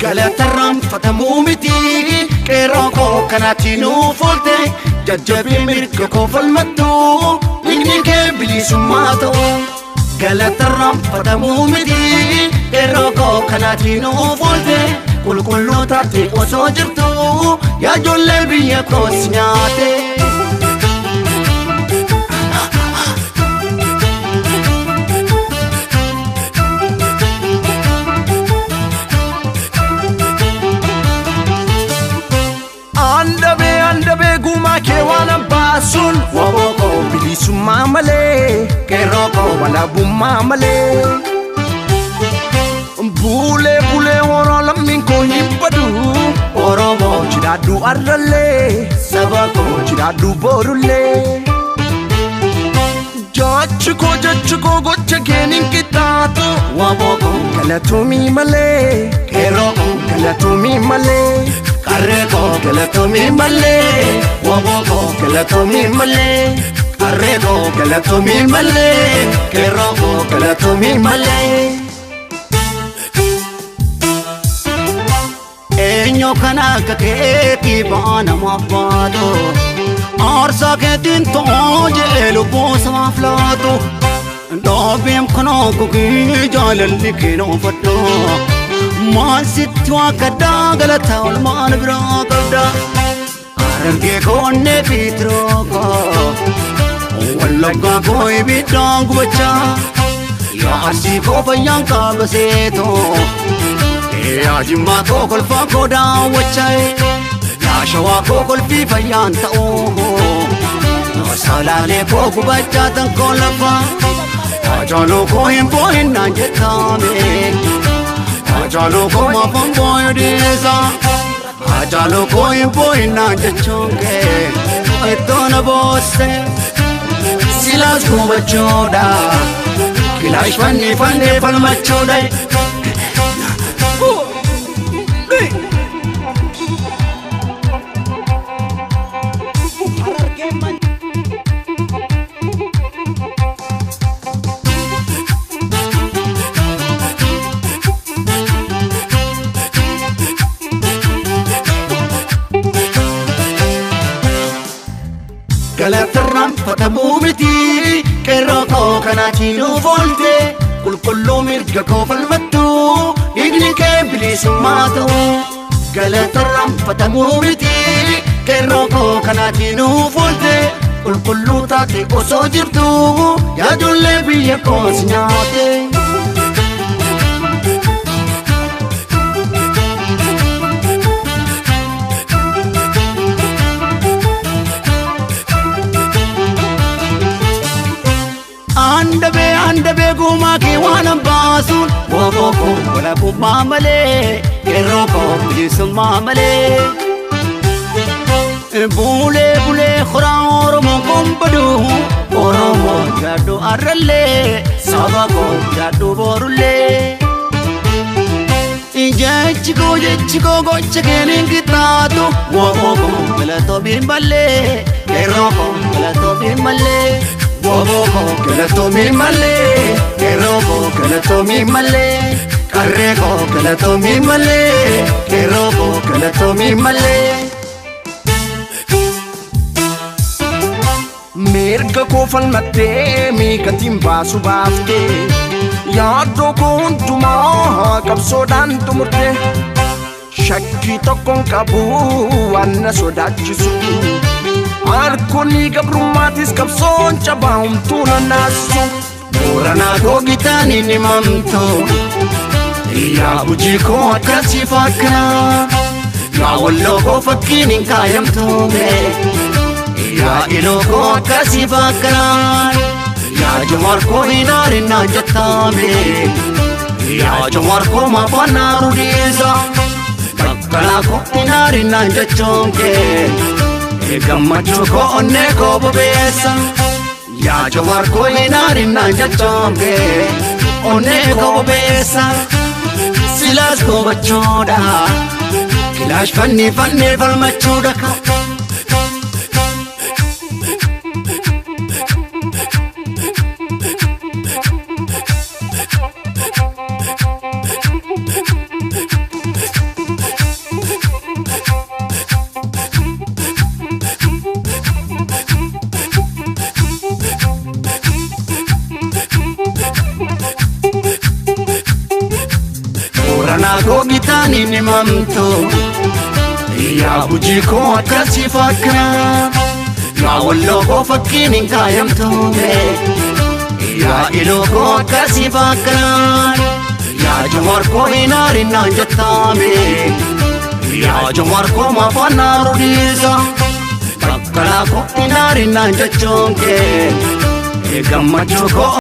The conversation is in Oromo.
Galatarram fatamumiti keroko kanatinu folte jajjabi mirga ko falmattu inni ke bilisumato Galatarram fatamumiti keroko kanatinu folte kulkullu taati osoo jirtu yaa ijoollee biyya koos nyaate Andabe guma ke wana basun waboko bilisumma male keroko wala bumma male Bule woro lammin ko hibbadu oromo jidadu arralle sabako jidadu borulle Jachko gocha kenin kitatu waboko galatumi male keroko galatumi male Kareko galatumi male waboko galatumi male Kareko galatumi male keroko galatumi male Enyo kana kaketi bana mafado Arsa ketin toje lubo samaflato Dobim kono kuki jalalli kino fatto Maan sitwa kada galata ulmaan bira kabda Arge konne fitroko Wallaga koi bidang bacha Ya asi ko bayang kabaseto Ya jimma ko kolfa ko dawachai Ya shawa ko kolfi fayan ta'o Salale ko kubacha tan kolafa Ajalo ko himpo hinna jetame Ajalo ko mapamboy desa Ajalo ko himpo hinna jechonge Ito na bosse Silas ko bachoda Kilash fanni falmachoda Galatarram fatamumiti keroko kanatinu volte kulkullu mirga ko falmattu igni ke bilisumato Galatarram fatamumiti keroko kanatinu volte kulkullu taati osoo jirtu yaa ijoollee biyya koos nyaate Andabe guma ke wana basun waboko wala bumma male keroko bilisumma male Bule khura oromo kumbadu oromo jadu arralle sabako jadu borulle Jachko gocha kenin kitatu waboko galato bimbale keroko galato bimbale Waboko galatumi male keroko galatumi male Kareko galatumi male keroko galatumi male Mirga ko falmatte mi katim basu bafte Yaado ko untuma kabsoodhaan tumurte Shakki tokkon qabu wanna sodaachisu Arkoni gabrummatis kabsoon cabaa'umtuu nannaasu Booranaa googitaani ni mamto Yaa hojii koo akkasiif akkana Yaa walloo koo fakkiin hin kaayamtume Yaa iloo koo akkasiif akkana Yaa jawar koo hinaarin naan jettame Yaa jawar koo maafannaa rudiisa Bakkalaa koo hinaarin naan jechoonke Gammachu ko onne ko bubesa Ya jawar ko inarin na jachonge Onne ko bubesa Silas ko bachoda Kilash fanni falmachoda ka isaanii ni mamtu yaa Gujii koo akkasii fakkaata yaa Walloo koo fakkiin hin kaayamtu yaa Iluu koo akkasii fakkaata yaa Jowaar koo hin aarinaan jettaame yaa Jowaar koo maafaan naaru dhiisa bakkalaa koo hin aarinaan jechuun kee gammachuu koo